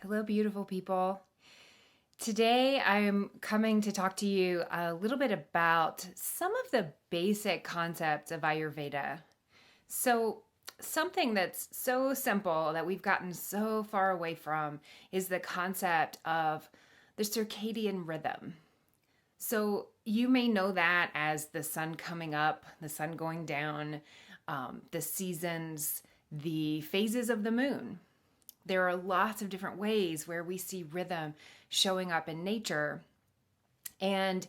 Hello, beautiful people. Today, I'm coming to talk to you a little bit about some of the basic concepts of Ayurveda. So, something that's so simple that we've gotten so far away from is the concept of the circadian rhythm. So, you may know that as the sun coming up, the sun going down, the seasons, the phases of the moon. There are lots of different ways where we see rhythm showing up in nature. And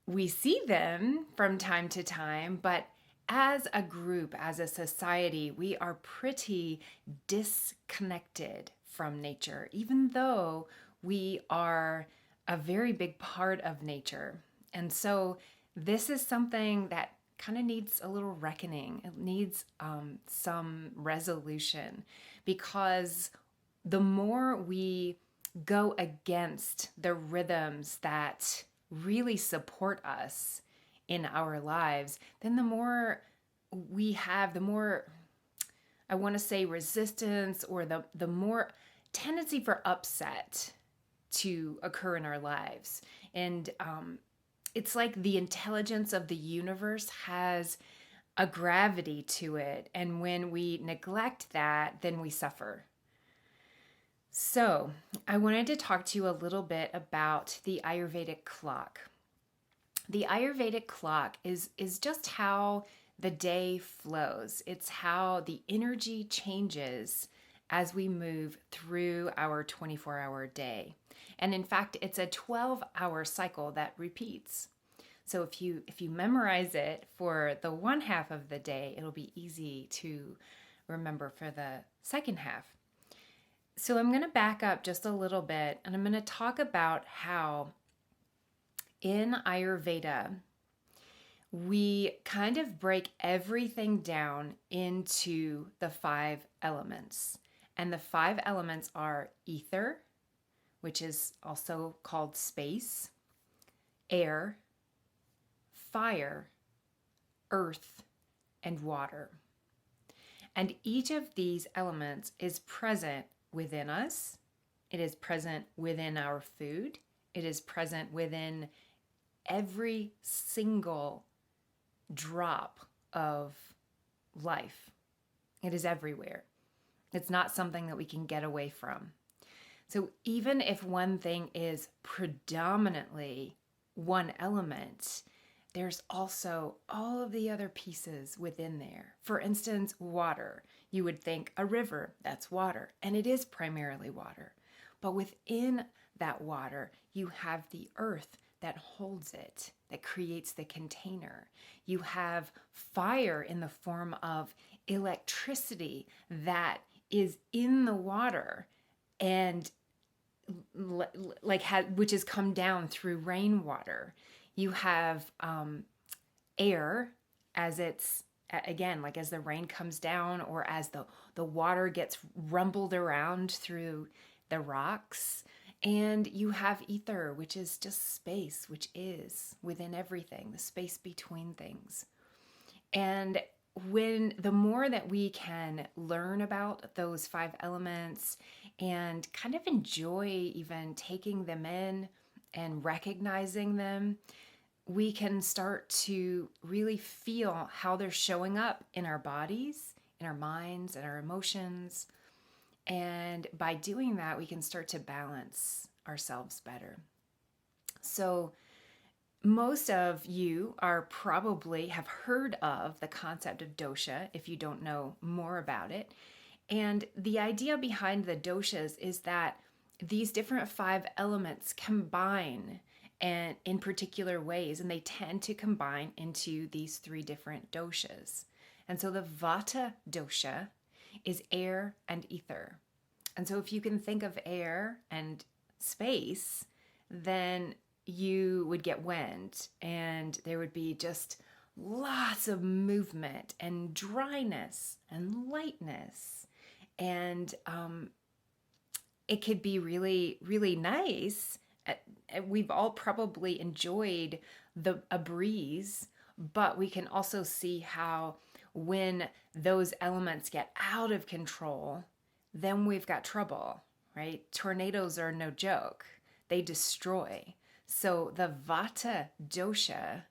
we see them from time to time, but as a group, as a society, we are pretty disconnected from nature, even though we are a very big part of nature. And so, this is something that kind of needs a little reckoning. It needs some resolution because the more we go against the rhythms that really support us in our lives, then the more we have, the more I want to say resistance or the more tendency for upset to occur in our lives. And it's like the intelligence of the universe has a gravity to it. And when we neglect that, then we suffer. So, I wanted to talk to you a little bit about the Ayurvedic clock. The Ayurvedic clock is just how the day flows. It's how the energy changes as we move through our 24-hour day. And in fact, it's a 12-hour cycle that repeats. So if you memorize it for the one half of the day, it'll be easy to remember for the second half. So I'm going to back up just a little bit and I'm going to talk about how in Ayurveda, we kind of break everything down into the 5 elements. And the 5 elements are ether, which is also called space, air, fire, earth, and water. And each of these elements is present within us. It is present within our food. It is present within every single drop of life. It is everywhere. It's not something that we can get away from. So even if one thing is predominantly one element, there's also all of the other pieces within there. For instance, water. You would think a river, that's water, and it is primarily water. But within that water, you have the earth that holds it, that creates the container. You have fire in the form of electricity that is in the water and which has come down through rainwater. You have air as it's, again, like as the rain comes down or as the water gets rumbled around through the rocks. And you have ether, which is just space, which is within everything, the space between things. And the more that we can learn about those 5 elements and kind of enjoy even taking them in and recognizing them, we can start to really feel how they're showing up in our bodies, in our minds, and our emotions. And by doing that, we can start to balance ourselves better. So most of you are probably have heard of the concept of dosha if you don't know more about it. And the idea behind the doshas is that these different 5 elements combine and in particular ways, and they tend to combine into these 3 different doshas. And so the vata dosha is air and ether. And so if you can think of air and space, then you would get wind and there would be just lots of movement and dryness and lightness. And it could be really, really nice. We've all probably enjoyed a breeze, but we can also see how when those elements get out of control, then we've got trouble, right? Tornadoes are no joke. They destroy. So the Vata dosha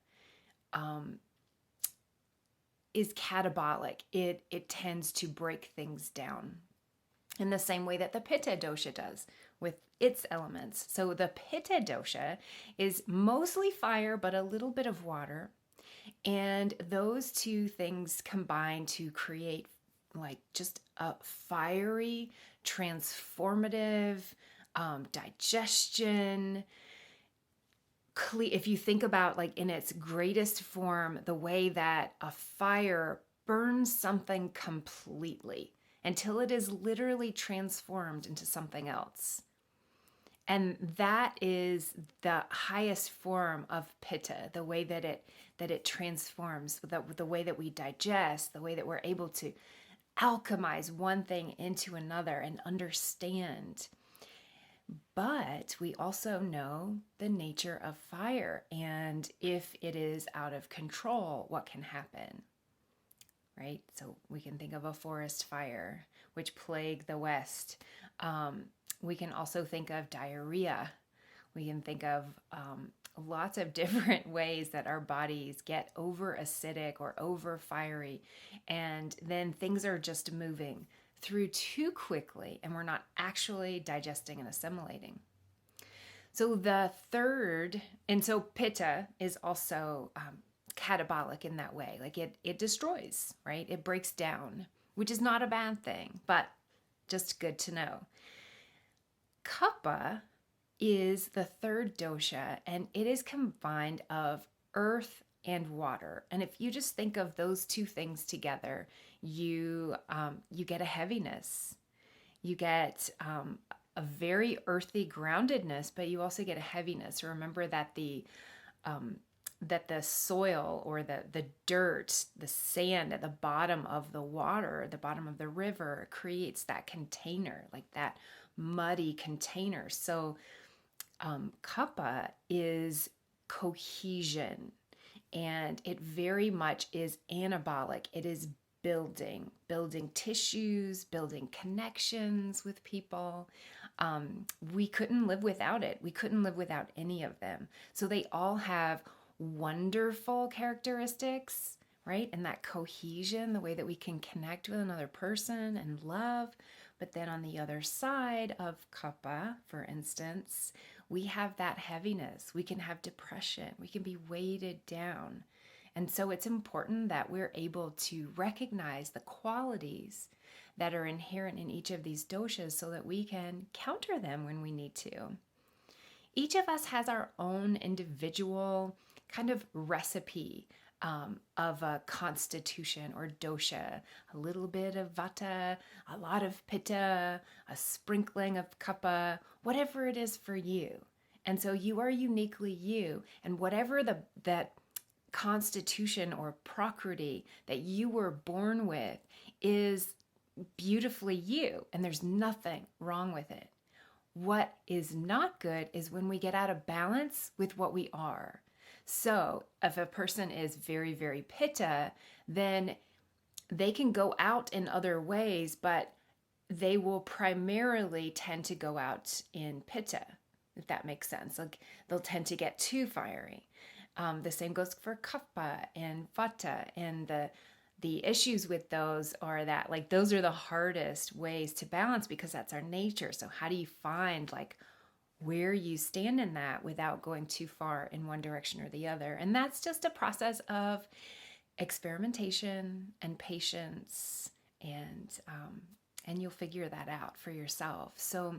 is catabolic. It tends to break things down in the same way that the Pitta dosha does with its elements. So the Pitta dosha is mostly fire, but a little bit of water. And those two things combine to create like just a fiery, transformative digestion. If you think about like in its greatest form, the way that a fire burns something completely until it is literally transformed into something else. And that is the highest form of pitta, the way that it transforms, the way that we digest, the way that we're able to alchemize one thing into another and understand. But we also know the nature of fire, and if it is out of control, what can happen, right? So we can think of a forest fire, which plagued the West. We can also think of diarrhea. We can think of lots of different ways that our bodies get over acidic or over fiery, and then things are just moving through too quickly and we're not actually digesting and assimilating. So the third, and so pitta is also catabolic in that way. Like it destroys, right? It breaks down, which is not a bad thing, but just good to know. Kapha is the third dosha, and it is combined of earth and water. And if you just think of those two things together, you get a heaviness. You get a very earthy groundedness, but you also get a heaviness. Remember that the soil or the dirt, the sand at the bottom of the water, the bottom of the river, creates that container, like that muddy container. So kapha is cohesion, and it very much is anabolic. It is building tissues, building connections with people. We couldn't live without it. We couldn't live without any of them. So they all have wonderful characteristics, right? And that cohesion, the way that we can connect with another person and love. But then on the other side of kapha, for instance, we have that heaviness. We can have depression. We can be weighted down. And so it's important that we're able to recognize the qualities that are inherent in each of these doshas so that we can counter them when we need to. Each of us has our own individual kind of recipe of a constitution or dosha, a little bit of vata, a lot of pitta, a sprinkling of kapha, whatever it is for you. And so you are uniquely you, and whatever that constitution or prakriti that you were born with is beautifully you, and there's nothing wrong with it. What is not good is when we get out of balance with what we are. So if a person is very, very pitta, then they can go out in other ways, but they will primarily tend to go out in pitta, if that makes sense. Like they'll tend to get too fiery. The same goes for kapha and vata, and the issues with those are that like those are the hardest ways to balance because that's our nature. So how do you find like where you stand in that without going too far in one direction or the other? And that's just a process of experimentation and patience, and you'll figure that out for yourself. So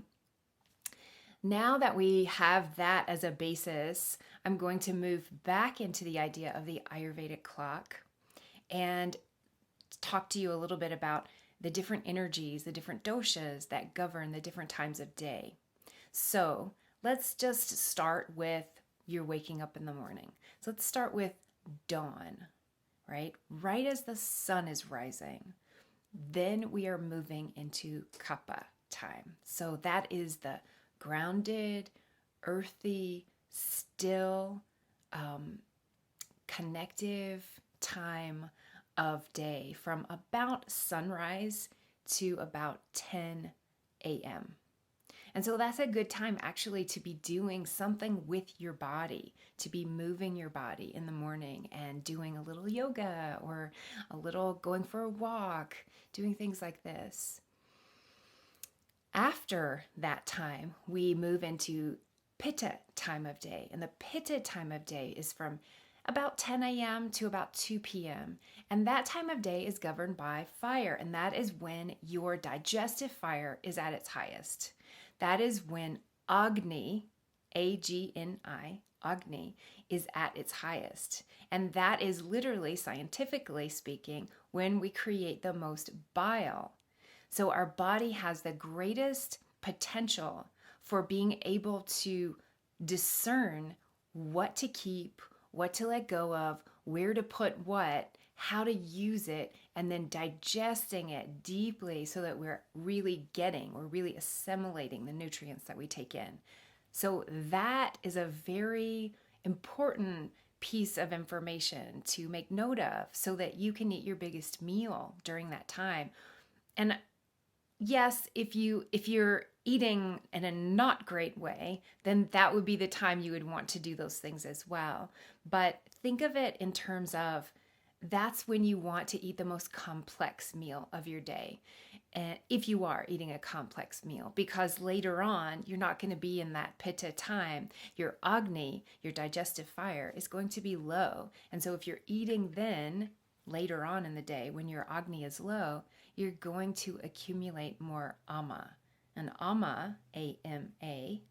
now that we have that as a basis, I'm going to move back into the idea of the Ayurvedic clock and talk to you a little bit about the different energies, the different doshas that govern the different times of day. So let's just start with you're waking up in the morning. So let's start with dawn, right? Right as the sun is rising. Then we are moving into kapha time. So that is the grounded, earthy, still, connective time of day from about sunrise to about 10 a.m. And so that's a good time actually to be doing something with your body, to be moving your body in the morning and doing a little yoga or a little going for a walk, doing things like this. After that time, we move into Pitta time of day. And the Pitta time of day is from about 10 a.m. to about 2 p.m. And that time of day is governed by fire. And that is when your digestive fire is at its highest. That is when Agni, Agni, Agni, is at its highest. And that is literally, scientifically speaking, when we create the most bile. So our body has the greatest potential for being able to discern what to keep, what to let go of, where to put what, how to use it, and then digesting it deeply so that we're really assimilating the nutrients that we take in. So that is a very important piece of information to make note of so that you can eat your biggest meal during that time. And yes, if you're eating in a not great way, then that would be the time you would want to do those things as well. But think of it in terms of that's when you want to eat the most complex meal of your day. And if you are eating a complex meal, because later on, you're not going to be in that pitta time. Your Agni, your digestive fire, is going to be low. And so if you're eating then, later on in the day, when your Agni is low, you're going to accumulate more ama. And ama, A-M-A,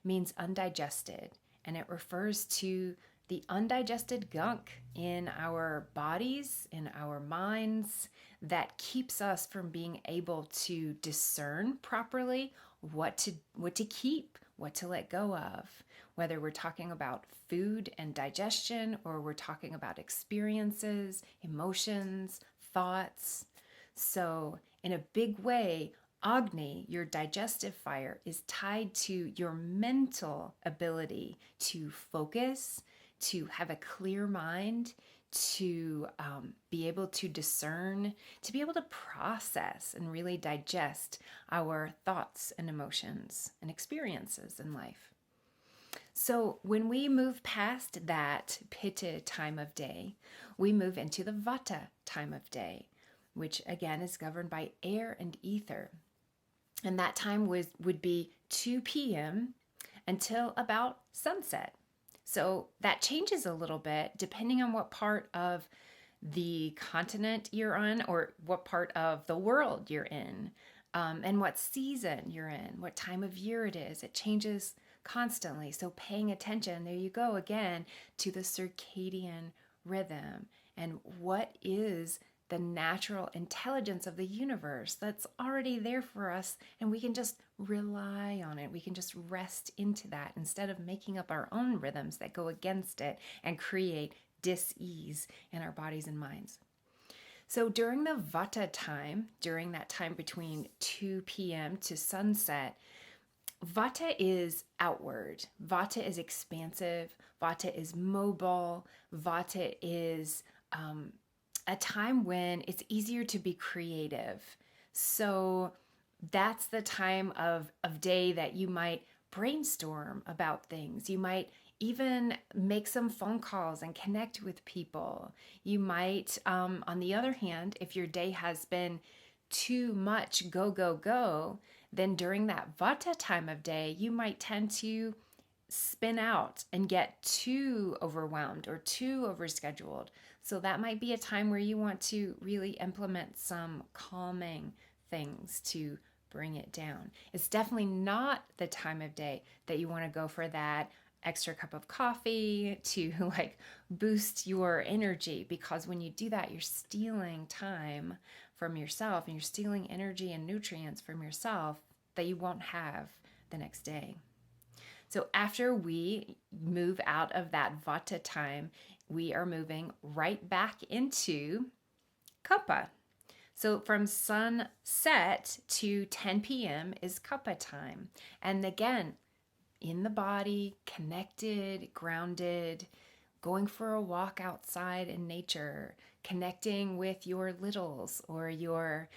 means undigested. And it refers to the undigested gunk in our bodies, in our minds, that keeps us from being able to discern properly what to keep, what to let go of, whether we're talking about food and digestion or we're talking about experiences, emotions, thoughts. So in a big way, Agni, your digestive fire, is tied to your mental ability to focus, to have a clear mind, to be able to discern, to be able to process and really digest our thoughts and emotions and experiences in life. So when we move past that Pitta time of day, we move into the Vata time of day, which again is governed by air and ether. And that time would be 2 p.m. until about sunset. So that changes a little bit depending on what part of the continent you're on or what part of the world you're in, and what season you're in, what time of year it is. It changes constantly. So paying attention, there you go again, to the circadian rhythm and what is the natural intelligence of the universe that's already there for us, and we can just rely on it. We can just rest into that instead of making up our own rhythms that go against it and create dis-ease in our bodies and minds. So during the Vata time, during that time between 2 p.m. to sunset, Vata is outward. Vata is expansive. Vata is mobile. Vata is a time when it's easier to be creative. So that's the time of day that you might brainstorm about things. You might even make some phone calls and connect with people. You might, on the other hand, if your day has been too much go, go, go, then during that Vata time of day, you might tend to spin out and get too overwhelmed or too overscheduled. So that might be a time where you want to really implement some calming things to bring it down. It's definitely not the time of day that you want to go for that extra cup of coffee to boost your energy, because when you do that, you're stealing time from yourself and you're stealing energy and nutrients from yourself that you won't have the next day. So after we move out of that Vata time, we are moving right back into Kapha. So from sunset to 10 p.m. is Kapha time. And again, in the body, connected, grounded, going for a walk outside in nature, connecting with your littles or your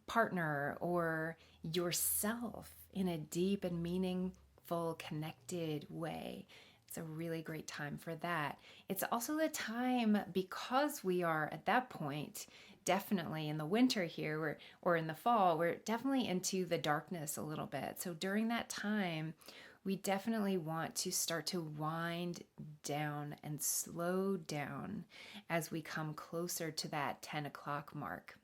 partner or yourself in a deep and meaningful, connected way. It's a really great time for that. It's also the time, because we are at that point, definitely in the winter here, or in the fall, we're definitely into the darkness a little bit. So during that time, we definitely want to start to wind down and slow down as we come closer to that 10 o'clock mark.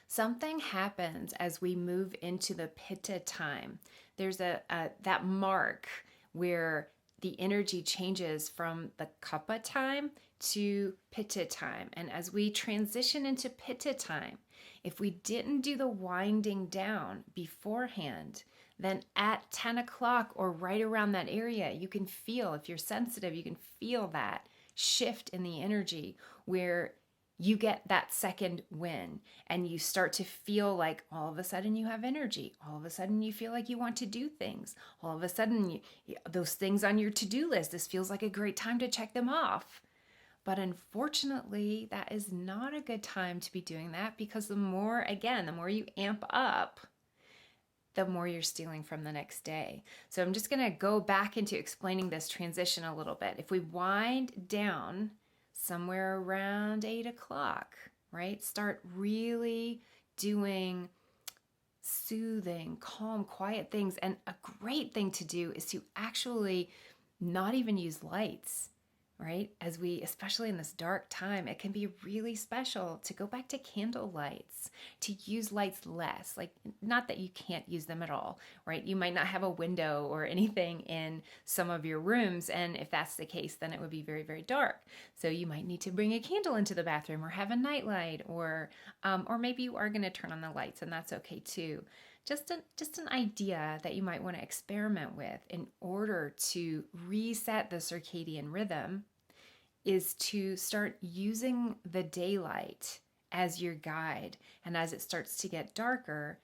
Something happens as we move into the Pitta time. There's that mark where the energy changes from the Kapha time to Pitta time. And as we transition into Pitta time, if we didn't do the winding down beforehand, then at 10 o'clock or right around that area, you can feel, if you're sensitive, you can feel that shift in the energy where you get that second win and you start to feel like all of a sudden you have energy. All of a sudden you feel like you want to do things. All of a sudden, those things on your to-do list, this feels like a great time to check them off. But unfortunately, that is not a good time to be doing that, because the more you amp up, the more you're stealing from the next day. So I'm just going to go back into explaining this transition a little bit. If we wind down somewhere around 8 o'clock, right? Start really doing soothing, calm, quiet things. And a great thing to do is to actually not even use lights, right? Especially in this dark time, it can be really special to go back to candle lights, to use lights less. Like, not that you can't use them at all, right? You might not have a window or anything in some of your rooms. And if that's the case, then it would be very, very dark. So you might need to bring a candle into the bathroom or have a nightlight, or maybe you are going to turn on the lights, and that's okay too. Just an idea that you might want to experiment with in order to reset the circadian rhythm is to start using the daylight as your guide. And as it starts to get darker,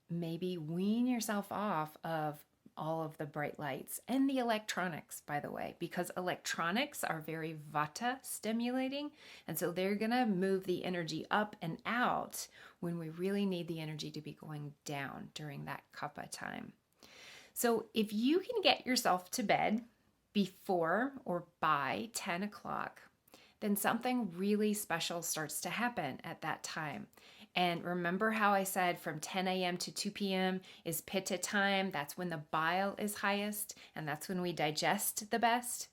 maybe wean yourself off of all of the bright lights and the electronics, by the way, because electronics are very vata stimulating. And so they're going to move the energy up and out when we really need the energy to be going down during that kapha time. So if you can get yourself to bed before or by 10 o'clock, then something really special starts to happen at that time. And remember how I said from 10 a.m. to 2 p.m. is Pitta time. That's when the bile is highest, and that's when we digest the best.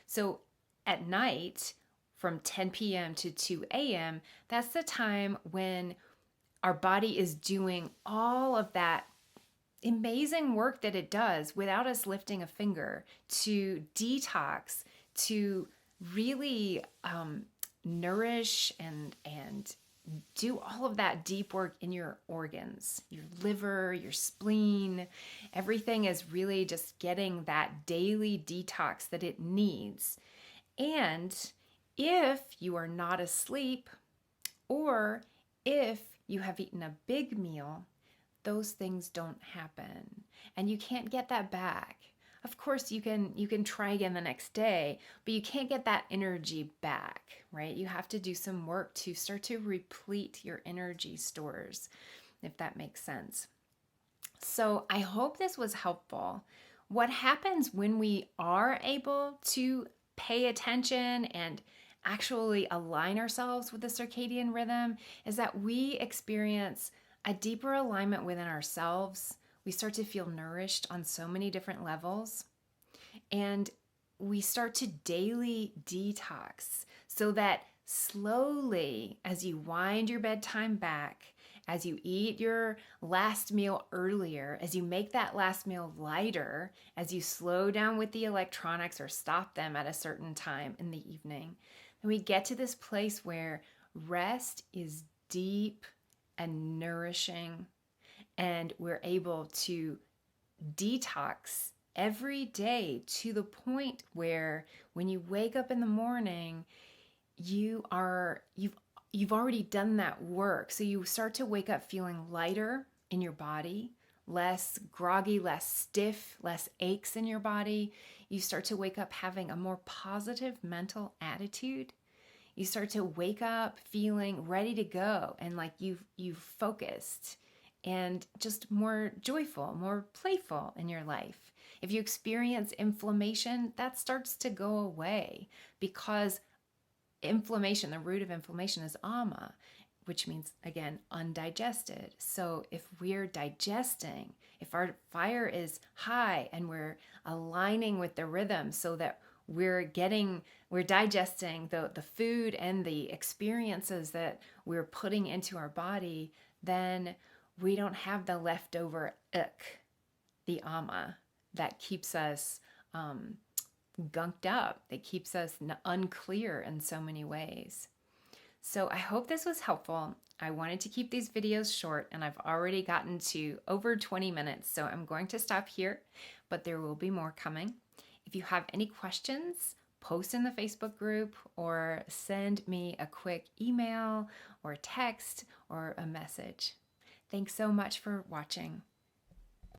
So at night, from 10 p.m. to 2 a.m., that's the time when our body is doing all of that amazing work that it does without us lifting a finger to detox, to really nourish and do all of that deep work in your organs, your liver, your spleen. Everything is really just getting that daily detox that it needs. And if you are not asleep, or if you have eaten a big meal, those things don't happen, and you can't get that back. Of course, you can try again the next day, but you can't get that energy back, right? You have to do some work to start to replete your energy stores, if that makes sense. So I hope this was helpful. What happens when we are able to pay attention and actually align ourselves with the circadian rhythm is that we experience a deeper alignment within ourselves. We start to feel nourished on so many different levels, and we start to daily detox, so that slowly, as you wind your bedtime back, as you eat your last meal earlier, as you make that last meal lighter, as you slow down with the electronics or stop them at a certain time in the evening, then we get to this place where rest is deep and nourishing, and we're able to detox every day to the point where when you wake up in the morning, you've already done that work. So you start to wake up feeling lighter in your body, less groggy, less stiff, less aches in your body. You start to wake up having a more positive mental attitude. You start to wake up feeling ready to go and like you've focused and just more joyful, more playful in your life. If you experience inflammation, that starts to go away because inflammation, the root of inflammation is ama, which means, again, undigested. So if we're digesting, if our fire is high and we're aligning with the rhythm so that we're digesting the food and the experiences that we're putting into our body, then we don't have the leftover the ama, that keeps us gunked up, that keeps us unclear in so many ways. So I hope this was helpful. I wanted to keep these videos short, and I've already gotten to over 20 minutes, so I'm going to stop here, but there will be more coming. If you have any questions, post in the Facebook group or send me a quick email or text or a message. Thanks so much for watching.